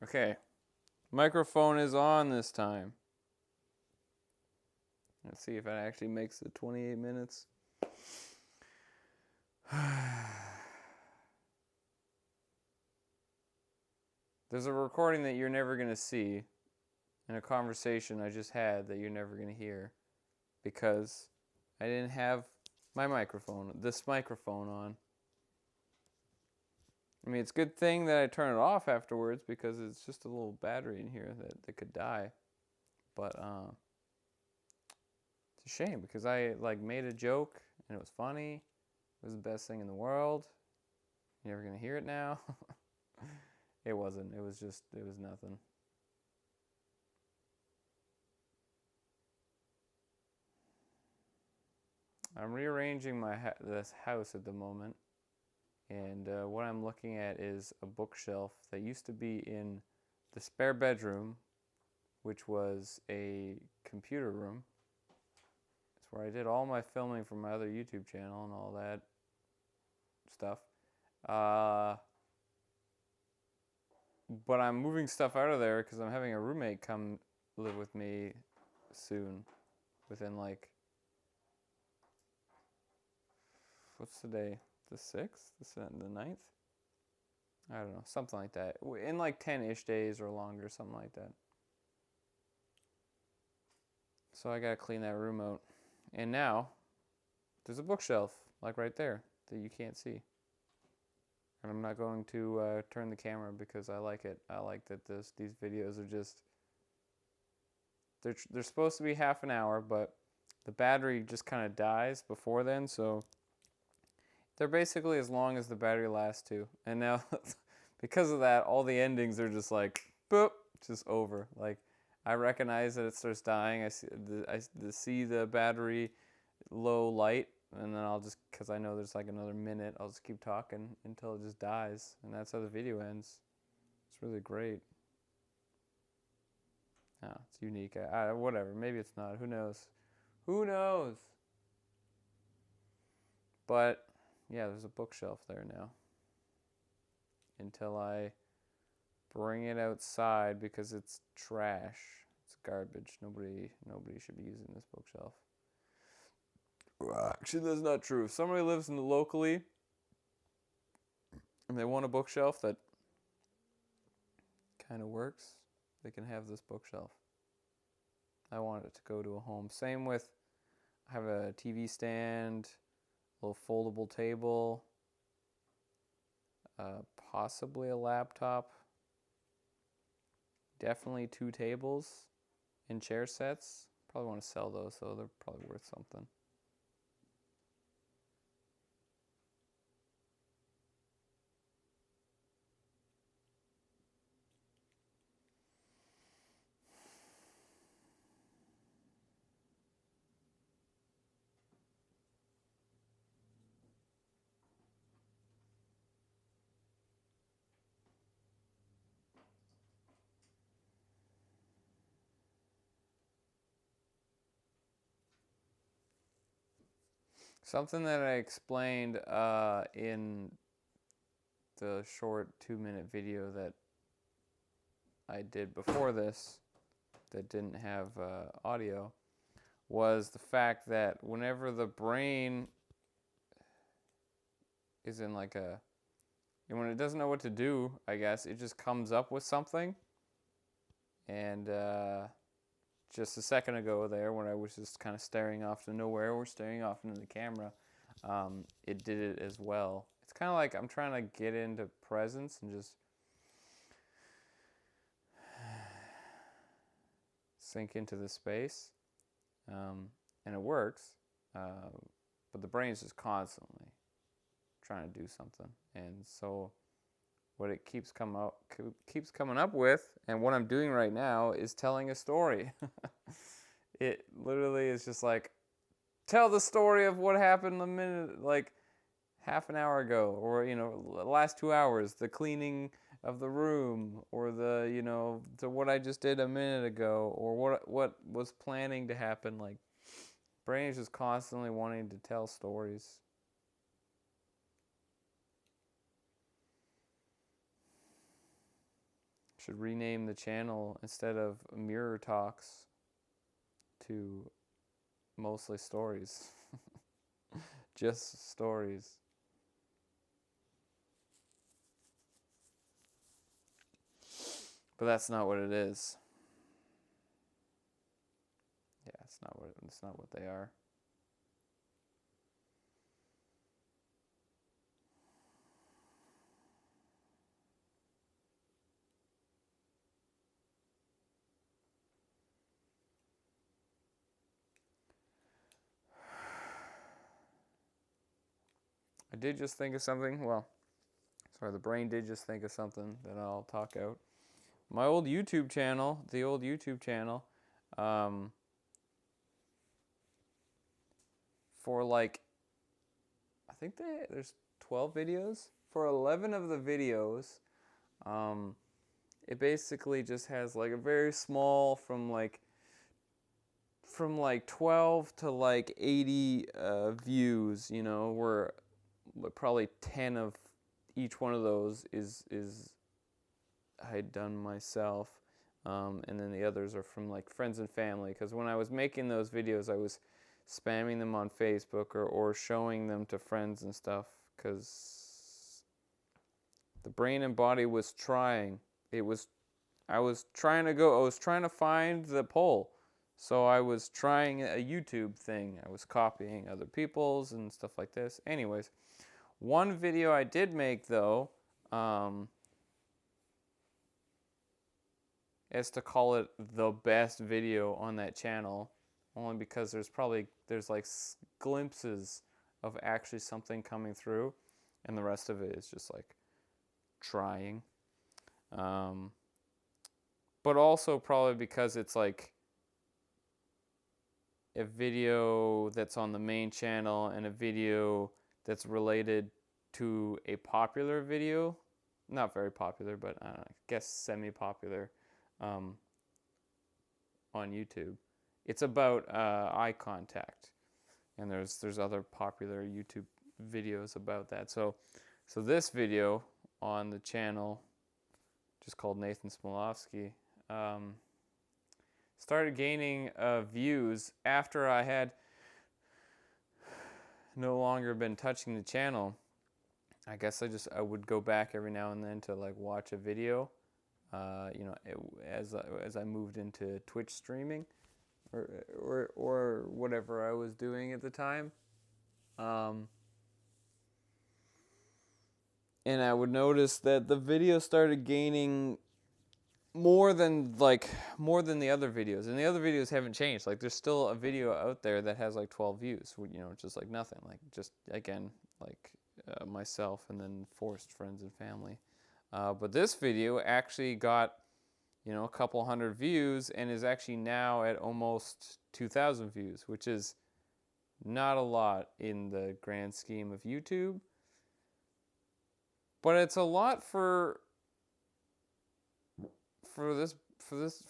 Okay, microphone is on this time. Let's see if it actually makes it 28 minutes. There's a recording that you're never going to see and a conversation I just had that you're never going to hear because I didn't have this microphone on. I mean, it's a good thing that I turn it off afterwards because it's just a little battery in here that could die. But it's a shame because I made a joke and it was funny. It was the best thing in the world. You're never going to hear it now. It wasn't. It was nothing. I'm rearranging this house at the moment. And what I'm looking at is a bookshelf that used to be in the spare bedroom, which was a computer room. It's where I did all my filming for my other YouTube channel and all that stuff. But I'm moving stuff out of there because I'm having a roommate come live with me soon. Within what's the day? The 6th? The 9th? I don't know, something like that. In 10-ish days or longer, something like that. So I gotta clean that room out. And now, there's a bookshelf, right there, that you can't see. And I'm not going to turn the camera because I like it. I like that these videos are just... They're supposed to be half an hour, but the battery just kind of dies before then, so... They're basically as long as the battery lasts too. And now, because of that, all the endings are just boop, just over. I recognize that it starts dying. I see the battery low light, and then I'll just, because I know there's another minute, I'll just keep talking until it just dies. And that's how the video ends. It's really great. Oh, it's unique. Whatever, maybe it's not. Who knows? Who knows? But... yeah, there's a bookshelf there now. Until I bring it outside because it's trash. It's garbage. Nobody should be using this bookshelf. Actually, that's not true. If somebody lives locally and they want a bookshelf that kind of works, they can have this bookshelf. I want it to go to a home. Same with, I have a TV stand, a little foldable table, possibly a laptop, definitely 2 tables and chair sets. Probably want to sell those, so they're probably worth something. Something that I explained in the short 2-minute video that I did before this that didn't have audio was the fact that whenever the brain is in when it doesn't know what to do, I guess, it just comes up with something. And just a second ago there, when I was just kind of staring off to nowhere or staring off into the camera, it did it as well. It's kind of like I'm trying to get into presence and just sink into the space. And it works, but the brain is just constantly trying to do something. And so what it keeps coming up with, and what I'm doing right now, is telling a story. It literally is just tell the story of what happened a minute, half an hour ago, or the last 2 hours, the cleaning of the room, or to what I just did a minute ago, or what was planning to happen. Brain is just constantly wanting to tell stories. should rename the channel instead of Mirror Talks to mostly stories. Just stories. But that's not what it is. Yeah, it's not what they are. I did just think of something. Well, sorry, the brain did just think of something that I'll talk out. My old YouTube channel, for like, I think there's 12 videos. For 11 of the videos, it basically just has like a very small from like 12 to like 80 views, you know, where probably 10 of each one of those is I had done myself, and then the others are from like friends and family, because when I was making those videos I was spamming them on Facebook or showing them to friends and stuff, because the brain and body was trying. I was trying to find the poll. So I was trying a YouTube thing. I was copying other people's and stuff like this. Anyways, one video I did make though, is to call it the best video on that channel, only because there's like glimpses of actually something coming through, and the rest of it is just like trying. But also probably because it's like a video that's on the main channel and a video that's related to a popular video, not very popular, but I guess semi-popular, on YouTube. It's about eye contact, and there's other popular YouTube videos about that. So this video on the channel, just called Nathan Smolovsky, started gaining views after I had no longer been touching the channel. I guess I would go back every now and then to like watch a video, you know, as I moved into Twitch streaming or whatever I was doing at the time. And I would notice that the video started gaining more than the other videos, and the other videos haven't changed. Like there's still a video out there that has like 12 views, you know, just like nothing, like just again like myself and then forced friends and family. But this video actually got, you know, a couple hundred views and is actually now at almost 2,000 views, which is not a lot in the grand scheme of YouTube, but it's a lot for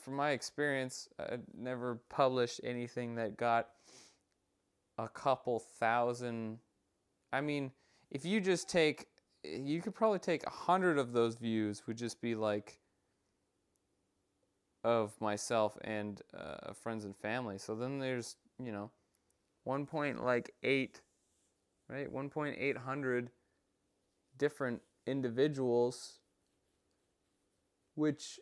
my experience. I never published anything that got a couple thousand. I mean, if you just take, you could probably take 100 of those views would just be like of myself and friends and family. So then there's, you know, 1.800 different individuals, which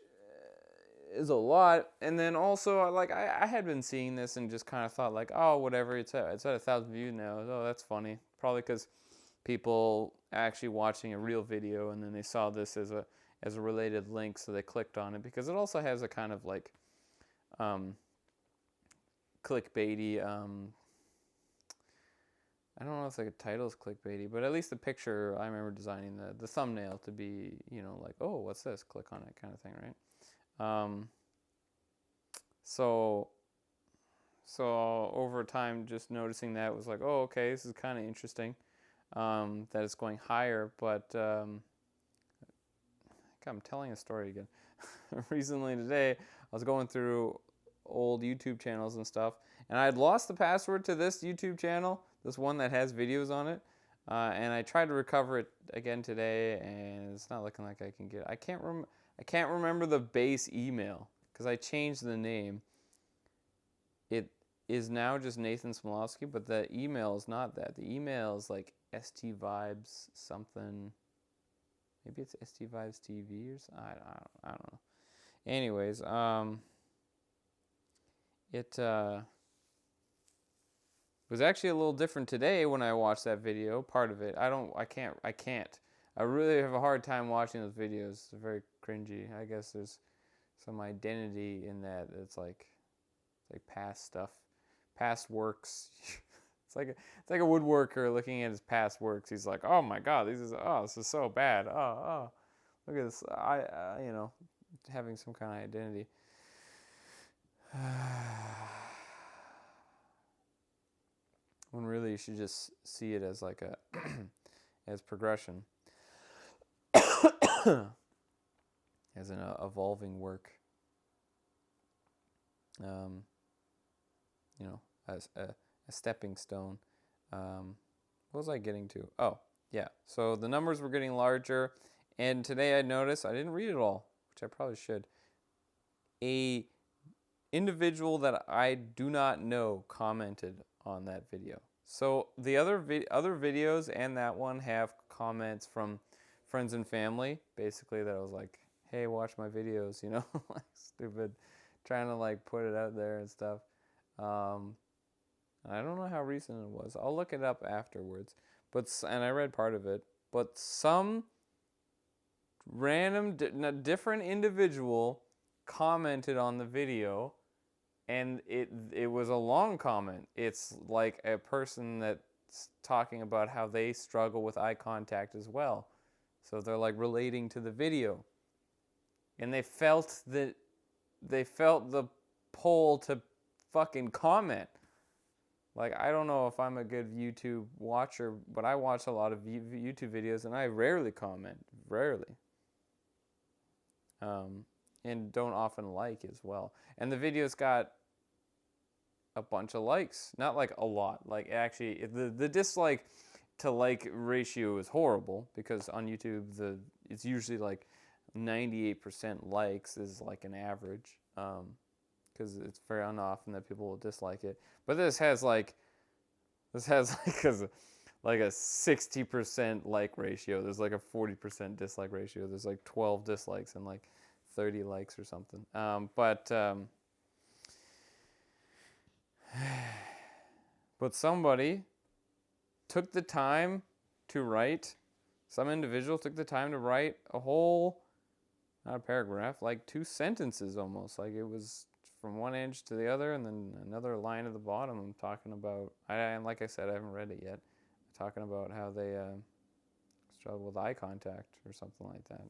is a lot. And then also, like, I had been seeing this and just kind of thought like, oh, whatever, it's at 1,000 views now. Oh, that's funny. Probably because people actually watching a real video and then they saw this as a related link, so they clicked on it, because it also has a kind of like clickbaity, I don't know if the title is clickbaity, but at least the picture, I remember designing the thumbnail to be, you know, like, oh, what's this? Click on it kind of thing, right? So over time, just noticing that was like, oh, okay, this is kind of interesting, that it's going higher. But I'm telling a story again. Recently today, I was going through old YouTube channels and stuff, and I had lost the password to this YouTube channel, this one that has videos on it, and I tried to recover it again today, and it's not looking like I can get it. I I can't remember the base email because I changed the name. It is now just Nathan Smolowski, but the email is not that. The email is like ST Vibes something. Maybe it's ST Vibes TV or something. I don't know. Anyways, it was actually a little different today when I watched that video. Part of it, I can't. I really have a hard time watching those videos. They're very cringy. I guess there's some identity in that. It's like past stuff, past works. It's like a woodworker looking at his past works. He's like, oh my god, this is so bad. Look at this. Having some kind of identity. When really you should just see it as like a as progression, as an evolving work. As a stepping stone. What was I getting to? Oh, yeah. So the numbers were getting larger, and today I noticed, I didn't read it all, which I probably should. A individual that I do not know commented on that video. So the other videos and that one have comments from friends and family, basically, that I was like, hey, watch my videos, like stupid, trying to like put it out there and stuff. I don't know how recent it was. I'll look it up afterwards. And I read part of it. But some random, different individual commented on the video, and it was a long comment. It's like a person that's talking about how they struggle with eye contact as well. So they're like relating to the video. And they felt the pull to fucking comment. Like, I don't know if I'm a good YouTube watcher, but I watch a lot of YouTube videos, and I rarely comment. Rarely. And don't often like as well. And the videos got a bunch of likes. Not like a lot. Like, actually, the dislike to like ratio is horrible, because on YouTube, it's usually like 98% likes is like an average. Because it's very unoften that people will dislike it. But this has like a 60% like ratio. There's like a 40% dislike ratio. There's like 12 dislikes and like 30 likes or something. But somebody took the time to write. Some individual took the time to write a whole, not a paragraph, like 2 sentences almost. Like it was from one edge to the other, and then another line at the bottom. I'm talking about, like I said, I haven't read it yet. I'm talking about how they struggle with eye contact or something like that.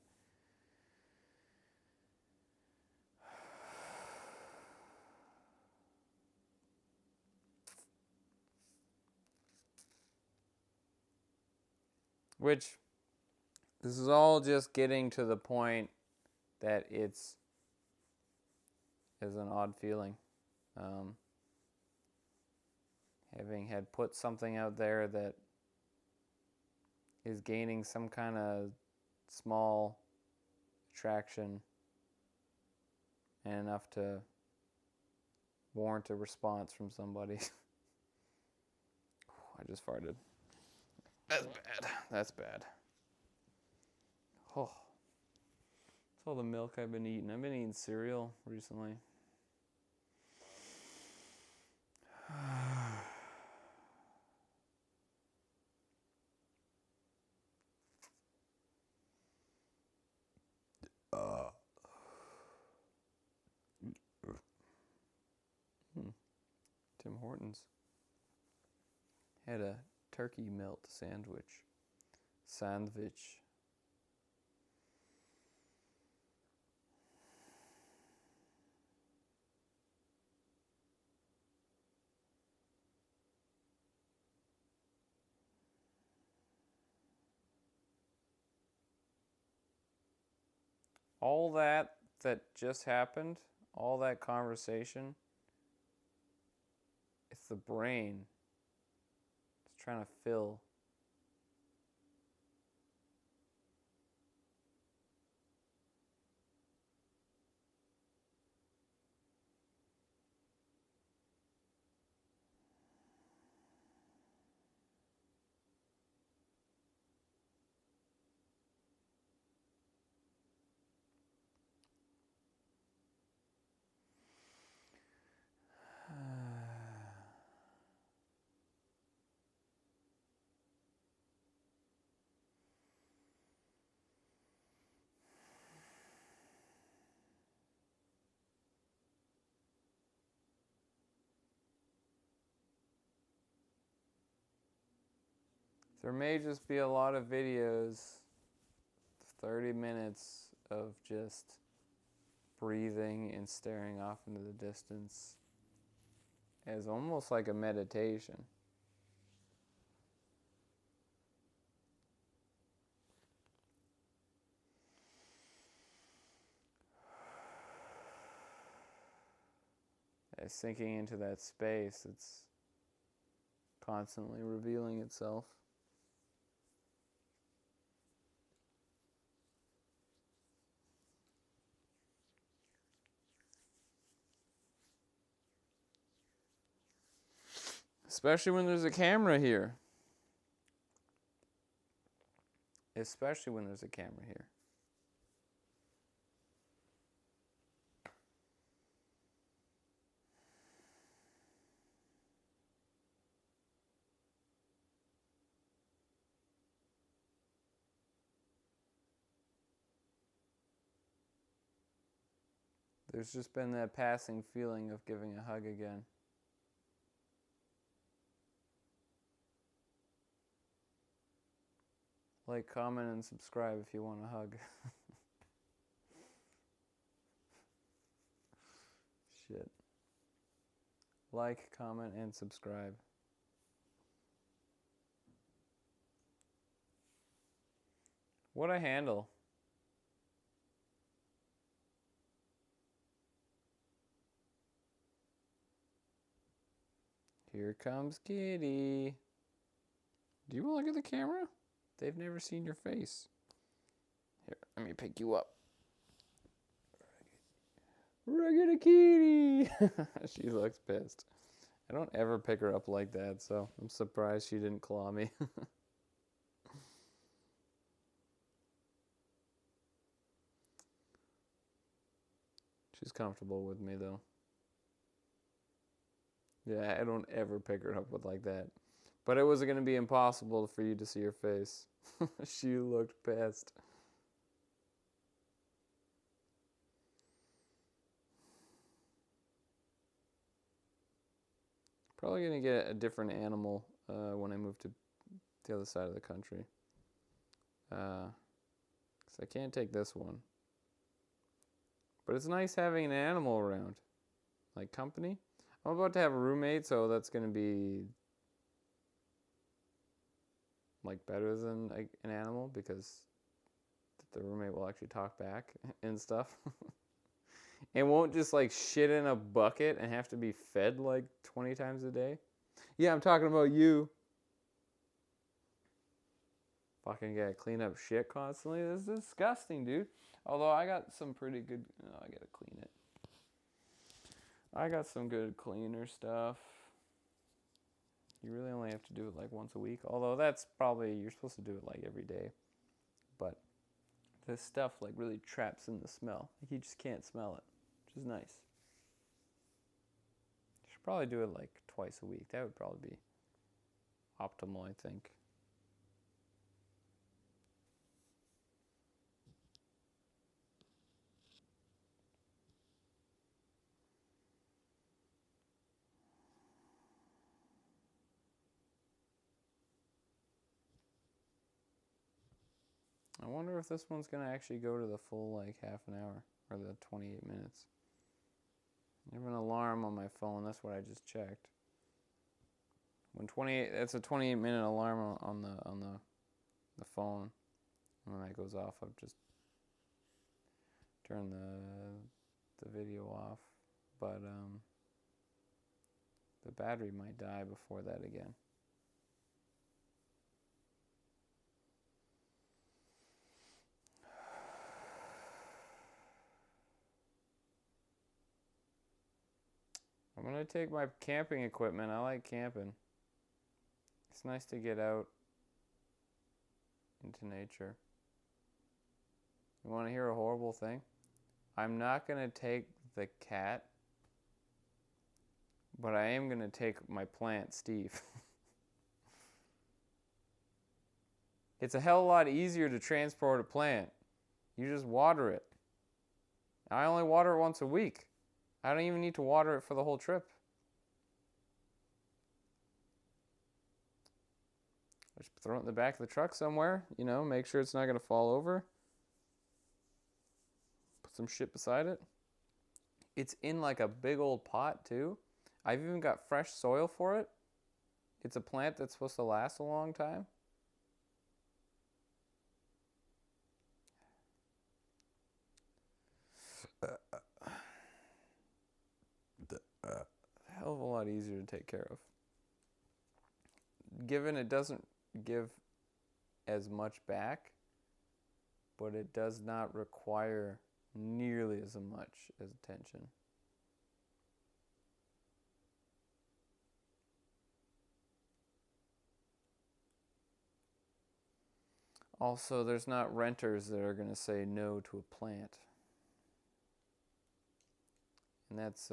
Which, this is all just getting to the point that it's an odd feeling. Having had put something out there that is gaining some kind of small traction and enough to warrant a response from somebody. I just farted. That's bad. Oh. That's all the milk I've been eating. I've been eating cereal recently. Tim Hortons had a turkey melt sandwich. All that just happened, all that conversation, it's the brain. It's trying to fill. There may just be a lot of videos, 30 minutes of just breathing and staring off into the distance as almost like a meditation. As sinking into that space, it's constantly revealing itself. Especially when there's a camera here. Especially when there's a camera here. There's just been that passing feeling of giving a hug again. Like, comment, and subscribe if you want a hug. Shit. Like, comment, and subscribe. What a handle. Here comes Kitty. Do you want to look at the camera? They've never seen your face. Here, let me pick you up. Raggedy Kitty! She looks pissed. I don't ever pick her up like that, so I'm surprised she didn't claw me. She's comfortable with me, though. Yeah, I don't ever pick her up with like that. But it was going to be impossible for you to see her face. She looked pissed. Probably going to get a different animal when I move to the other side of the country. 'Cause I can't take this one. But it's nice having an animal around. Like company. I'm about to have a roommate, so that's going to be like better than an animal because the roommate will actually talk back and stuff. And won't just like shit in a bucket and have to be fed like 20 times a day. Yeah, I'm talking about you. Fucking gotta clean up shit constantly. This is disgusting, dude. Although I got some pretty good... Oh, I gotta clean it. I got some good cleaner stuff. You really only have to do it like once a week. Although that's probably... You're supposed to do it like every day. But this stuff like really traps in the smell. Like you just can't smell it. Which is nice. You should probably do it like twice a week. That would probably be optimal, I think. I wonder if this one's going to actually go to the full like half an hour or the 28 minutes. I have an alarm on my phone. That's what I just checked. When 28, that's a 28-minute alarm on the phone. And when that goes off, I've just turned the video off. But the battery might die before that again. I'm going to take my camping equipment. I like camping. It's nice to get out into nature. You want to hear a horrible thing? I'm not going to take the cat, but I am going to take my plant, Steve. It's a hell of a lot easier to transport a plant. You just water it. I only water it once a week. I don't even need to water it for the whole trip. Just throw it in the back of the truck somewhere, you know, make sure it's not going to fall over. Put some shit beside it. It's in like a big old pot too. I've even got fresh soil for it. It's a plant that's supposed to last a long time. Hell of a lot easier to take care of. Given it doesn't give as much back, but it does not require nearly as much as attention. Also, there's not renters that are going to say no to a plant. And that's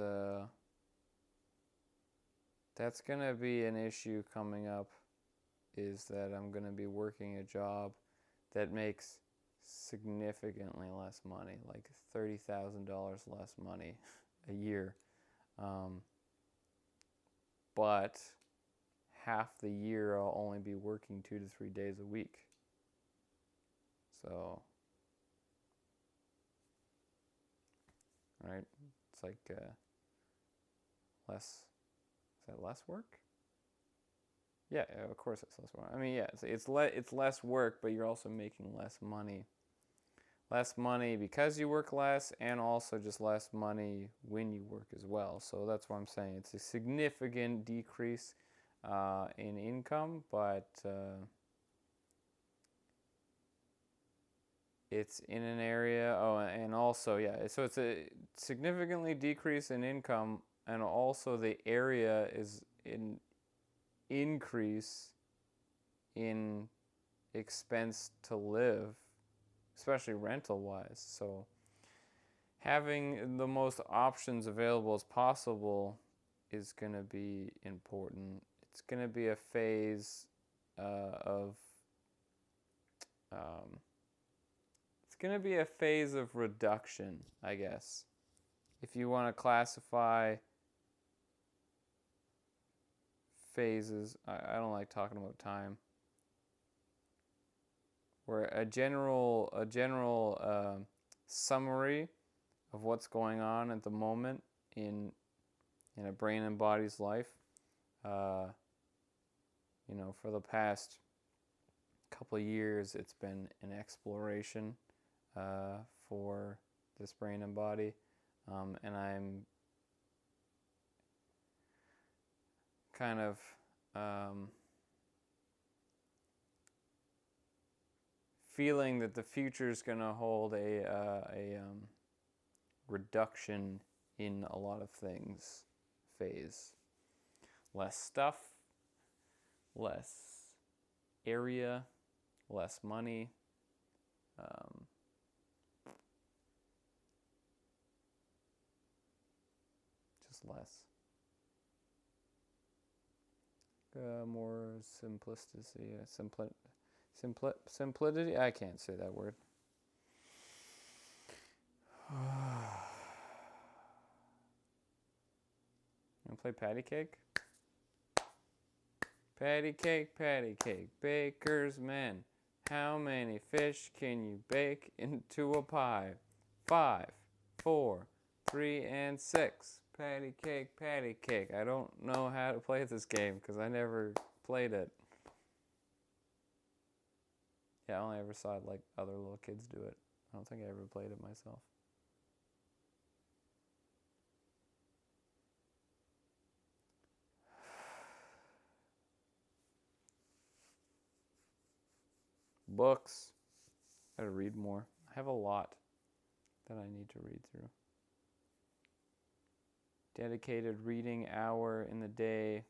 going to be an issue coming up, is that I'm going to be working a job that makes significantly less money, like $30,000 less money a year. But half the year I'll only be working 2 to 3 days a week. So, right? It's like less. Is that less work? Yeah, of course it's less work. I mean, yeah, it's less work, but you're also making less money. Less money because you work less, and also just less money when you work as well. So that's what I'm saying. It's a significant decrease in income, but it's in an area. Oh, and also, yeah, so it's a significantly decrease in income, and also the area is in increase in expense to live, especially rental wise. So having the most options available as possible is going to be important. It's going to be a phase of reduction, I guess, if you want to classify phases. I don't like talking about time. Where a general summary of what's going on at the moment in a brain and body's life. For the past couple of years, it's been an exploration for this brain and body, and I'm kind of feeling that the future is going to hold a reduction in a lot of things phase. Less stuff, less area, less money. Just less. More simplicity, simplicity. I can't say that word. You wanna play patty cake? Patty cake, baker's man. How many fish can you bake into a pie? 5, 4, 3, and 6. Patty cake. I don't know how to play this game because I never played it. Yeah, I only ever saw it like other little kids do it. I don't think I ever played it myself. Books. I gotta read more. I have a lot that I need to read through. Dedicated reading hour in the day.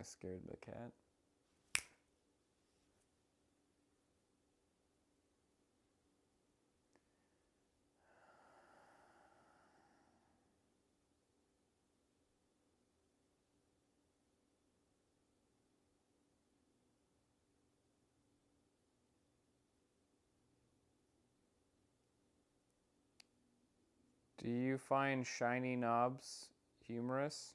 I scared the cat. Do you find shiny knobs humorous?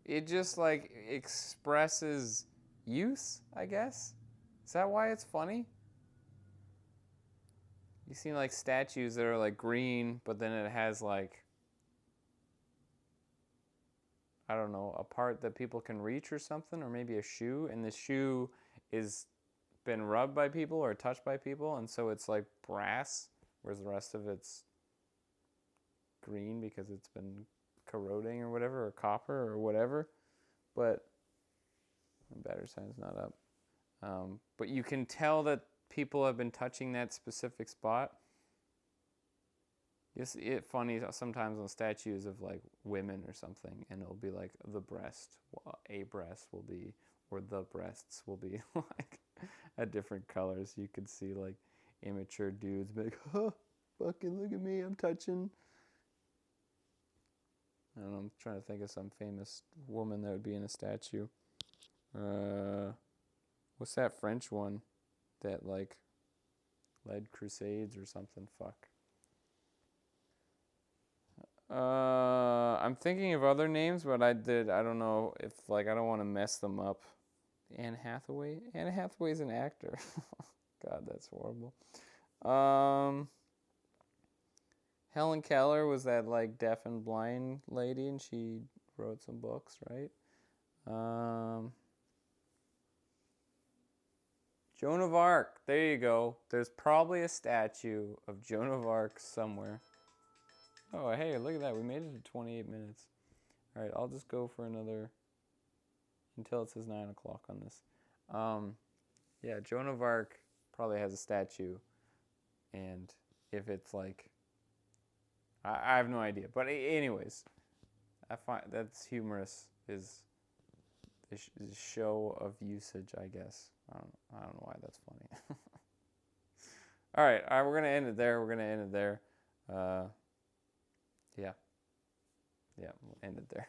It just like expresses youth, I guess. Is that why it's funny? You see like statues that are like green, but then it has like, I don't know, a part that people can reach or something, or maybe a shoe, and the shoe is been rubbed by people or touched by people, and so it's like brass, whereas the rest of it's green because it's been corroding or whatever, or copper or whatever. But my battery sign's not up. But you can tell that people have been touching that specific spot. It's funny sometimes on statues of like women or something, and it'll be like the breast, a breast will be, or the breasts will be like at different colors. You could see like immature dudes be like, "Huh, fucking look at me, I'm touching." I don't know, I'm trying to think of some famous woman that would be in a statue. What's that French one that like led crusades or something? Fuck. I'm thinking of other names, but I don't know if like I don't want to mess them up. Anne Hathaway. Anne Hathaway's an actor. God, that's horrible. Helen Keller was that like deaf and blind lady, and she wrote some books, right? Joan of Arc. There you go. There's probably a statue of Joan of Arc somewhere. Oh, hey, look at that. We made it to 28 minutes. All right, I'll just go for another until it says 9 o'clock on this. Yeah, Joan of Arc probably has a statue, and if it's like, I have no idea. But anyways, I find that's humorous. Is show of usage, I guess. I don't know why that's funny. All right, we're gonna end it there. Yeah, we'll end it there.